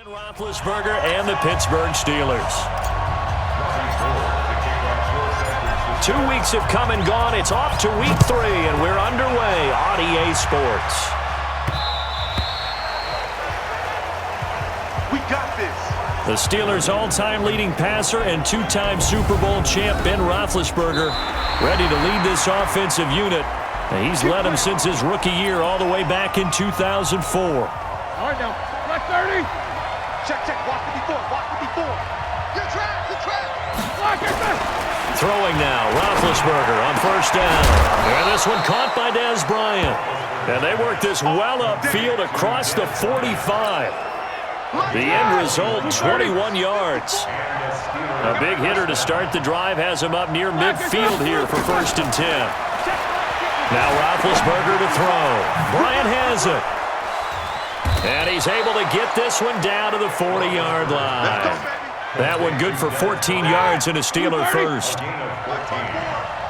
Roethlisberger and the Pittsburgh Steelers. 2 weeks have come and gone. It's off to week 3, and we're underway on EA Sports. We got this. The Steelers' all-time leading passer and 2-time Super Bowl champ Ben Roethlisberger ready to lead this offensive unit. And he's led them since his rookie year all the way back in 2004. All right now, left 30. Check, walk 54, walk 54. Good track. Block it, Throwing now, Roethlisberger on first down. And this one caught by Dez Bryant. And they work this well upfield across the 45. The end result, 21 yards. A big hitter to start the drive has him up near midfield here for 1st and 10. Now Roethlisberger to throw. Bryant has it. And he's able to get this one down to the 40-yard line. That one good for 14 yards and a Steeler first.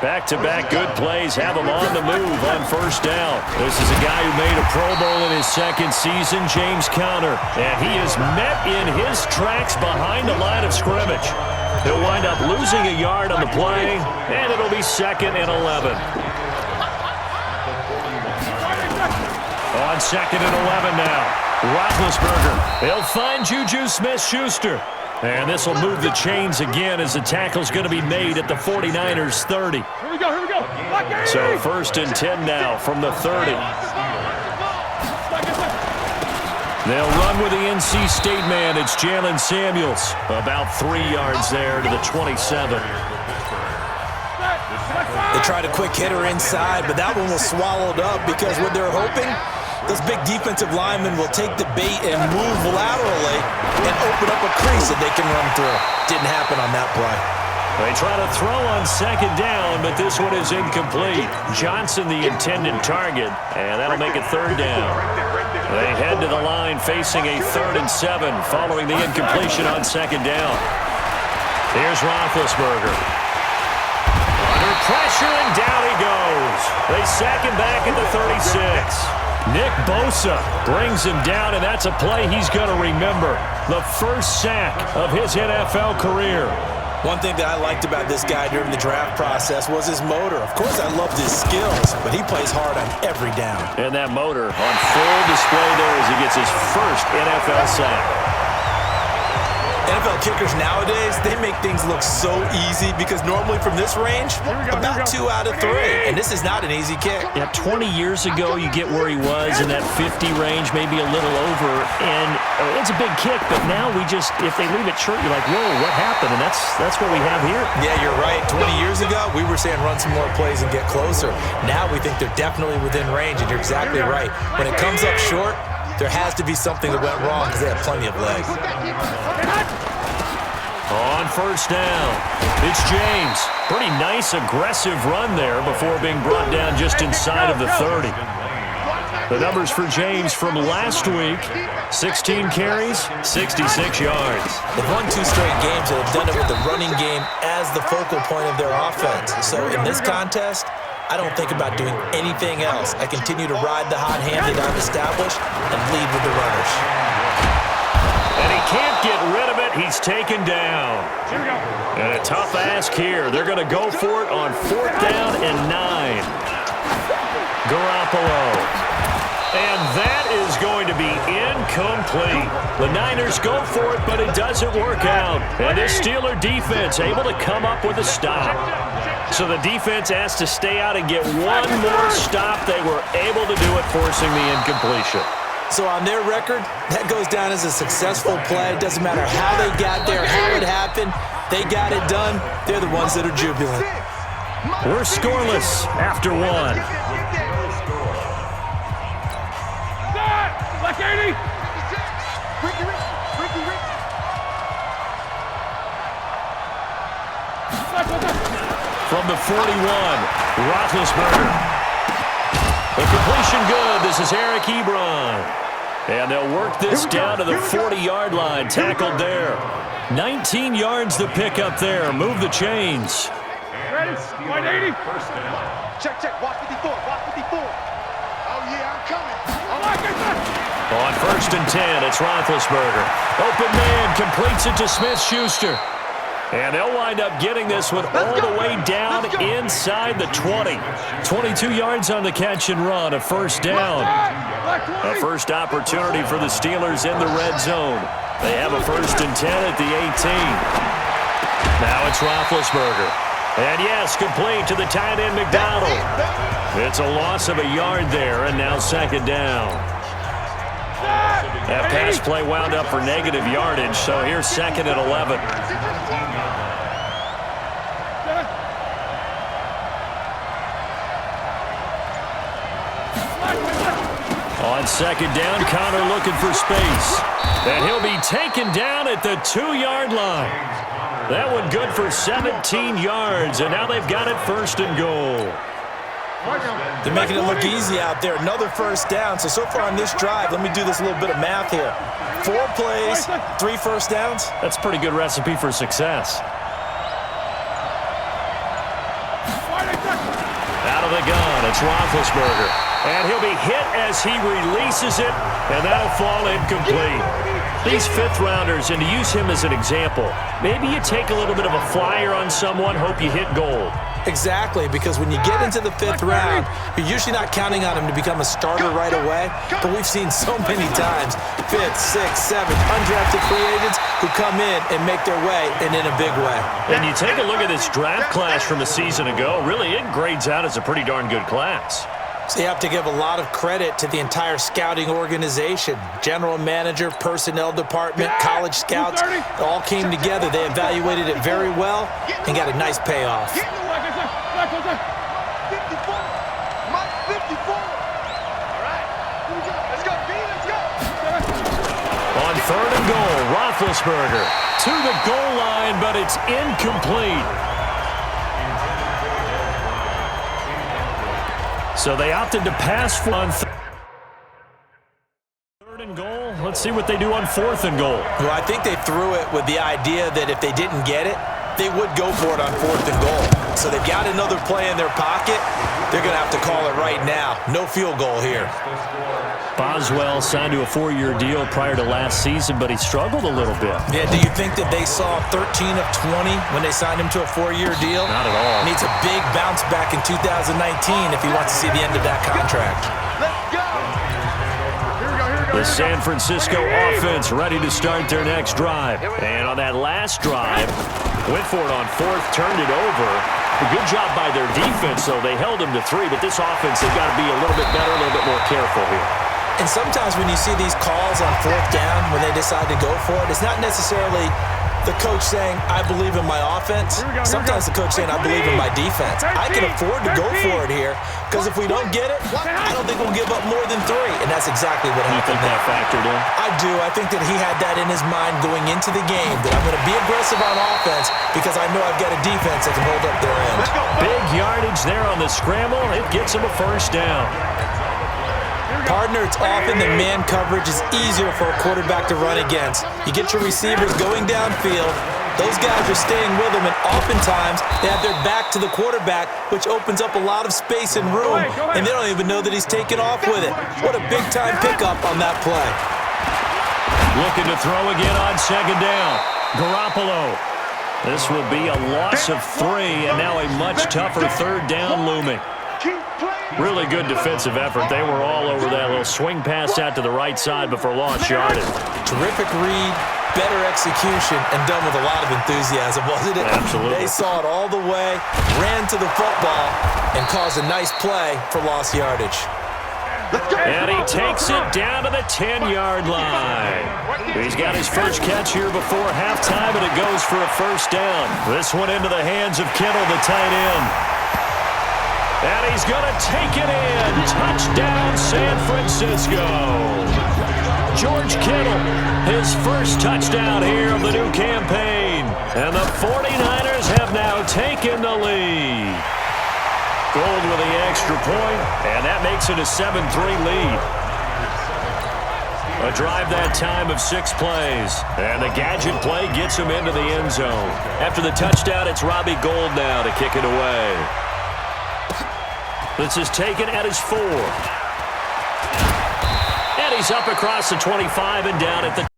Back-to-back good plays have him on the move on first down. This is a guy who made a Pro Bowl in his second season, James Conner. And he is met in his tracks behind the line of scrimmage. He'll wind up losing a yard on the play, and it'll be 2nd and 11. On 2nd and 11 now. Roethlisberger. He'll find Juju Smith-Schuster. And this will move the chains again as the tackle's going to be made at the 49ers' 30. Here we go. So 1st and 10 now from the 30. They'll run with the NC State man. It's Jalen Samuels. About 3 yards there to the 27. They tried a quick hitter inside, but that one was swallowed up because what they're hoping, those big defensive linemen will take the bait and move laterally and open up a crease that they can run through. Didn't happen on that play. They try to throw on 2nd down, but this one is incomplete. Johnson the intended target, and that'll make it 3rd down. They head to the line facing a 3rd and 7 following the incompletion on 2nd down. Here's Roethlisberger. Under pressure, and down he goes. They sack him back at the 36. Nick Bosa brings him down, and that's a play he's going to remember. The first sack of his NFL career. One thing that I liked about this guy during the draft process was his motor. Of course, I loved his skills, but he plays hard on every down. And that motor on full display there as he gets his first NFL sack. NFL kickers nowadays, they make things look so easy because normally from this range, about 2 out of 3. And this is not an easy kick. Yeah, 20 years ago, you get where he was in that 50 range, maybe a little over. And it's a big kick, but now we just, if they leave it short, you're like, whoa, what happened? And that's what we have here. Yeah, you're right. 20 years ago, we were saying run some more plays and get closer. Now we think they're definitely within range, and you're exactly right. When it comes up short, there has to be something that went wrong because they have plenty of legs. On first down, it's James. Pretty nice, aggressive run there before being brought down just inside of the 30. The numbers for James from last week, 16 carries, 66 yards. They've won 2 straight games and have done it with the running game as the focal point of their offense. So in this contest, I don't think about doing anything else. I continue to ride the hot hand that I've established and lead with the runners. And he can't get rid of it. He's taken down. And a tough ask here. They're going to go for it on 4th down and 9. Garoppolo. And that is going to be incomplete. The Niners go for it, but it doesn't work out. And this Steeler defense able to come up with a stop. So the defense has to stay out and get one more stop. They were able to do it, forcing the incompletion. So on their record, that goes down as a successful play. It doesn't matter how they got there, how it happened. They got it done. They're the ones that are jubilant. We're scoreless after 1. Black 80. From the 41, Roethlisberger. The completion good. This is Eric Ebron. And they'll work this down to the 40-yard line. Tackled there. 19 yards to pick up there. Move the chains. Ready? 180. Check. Walk 54. Oh, yeah, I'm coming. On 1st and 10, it's Roethlisberger. Open man, completes it to Smith-Schuster. And they'll wind up getting this one all the way down inside the 20. 22 yards on the catch and run, a first down. A first opportunity for the Steelers in the red zone. They have a 1st and 10 at the 18. Now it's Roethlisberger. And yes, complete to the tight end McDonald. It's a loss of a yard there, and now 2nd down. That pass play wound up for negative yardage, so here's 2nd and 11. On 2nd down, Connor looking for space. And he'll be taken down at the 2-yard line. That one good for 17 yards, and now they've got it 1st and goal. They're making it look easy out there. Another 1st down. So far on this drive, let me do this little bit of math here. 4 plays, 3 1st downs. That's a pretty good recipe for success. Out of the gun, it's Roethlisberger. And he'll be hit as he releases it, and that'll fall incomplete. These 5th-rounders, and to use him as an example, maybe you take a little bit of a flyer on someone, hope you hit gold. Exactly, because when you get into the 5th round, you're usually not counting on him to become a starter right away, but we've seen so many times 5th, 6th, 7th, undrafted free agents who come in and make their way, and in a big way. And you take a look at this draft class from a season ago, really it grades out as a pretty darn good class. So you have to give a lot of credit to the entire scouting organization. General manager, personnel department, college scouts, it all came together. They evaluated it very well and got a nice payoff. 54. Mike 54. All right. Let's go, B. Let's go. On 3rd and goal, Roethlisberger to the goal line, but it's incomplete. So they opted to pass on 3rd and goal. Let's see what they do on 4th and goal. Well, I think they threw it with the idea that if they didn't get it, they would go for it on 4th and goal. So they've got another play in their pocket. They're going to have to call it right now. No field goal here. Boswell signed to a 4-year deal prior to last season, but he struggled a little bit. Yeah, do you think that they saw 13 of 20 when they signed him to a 4-year deal? Not at all. Needs a big bounce back in 2019 if he wants to see the end of that contract. Let's go. The San Francisco offense ready to start their next drive. And on that last drive, went for it on 4th, turned it over. A good job by their defense, though. They held him to 3, but this offense, they've got to be a little bit better, a little bit more careful here. And sometimes when you see these calls on 4th down, when they decide to go for it, it's not necessarily the coach saying, I believe in my offense. Sometimes the coach saying, I believe in my defense. I can afford to go for it here because if we don't get it, I don't think we'll give up more than 3. And that's exactly what happened. You think that factored in? I do. I think that he had that in his mind going into the game, that I'm going to be aggressive on offense because I know I've got a defense that can hold up their end. Big yardage there on the scramble. It gets him a 1st down. Partner, it's often that man coverage is easier for a quarterback to run against. You get your receivers going downfield. Those guys are staying with him, and oftentimes they have their back to the quarterback, which opens up a lot of space and room, and they don't even know that he's taking off with it. What a big-time pickup on that play. Looking to throw again on 2nd down. Garoppolo. This will be a loss of 3, and now a much tougher 3rd down looming. Really good defensive effort. They were all over that little swing pass out to the right side before lost yardage. Terrific read, better execution, and done with a lot of enthusiasm, wasn't it? Absolutely. They saw it all the way, ran to the football, and caused a nice play for lost yardage. And he takes it down to the 10-yard line. He's got his first catch here before halftime, and it goes for a 1st down. This one into the hands of Kittle, the tight end. And he's going to take it in. Touchdown, San Francisco. George Kittle, his first touchdown here of the new campaign. And the 49ers have now taken the lead. Gold with the extra point, and that makes it a 7-3 lead. A drive that time of 6 plays. And the gadget play gets him into the end zone. After the touchdown, it's Robbie Gould now to kick it away. This is taken at his 4. And he He's up across the 25 and down at the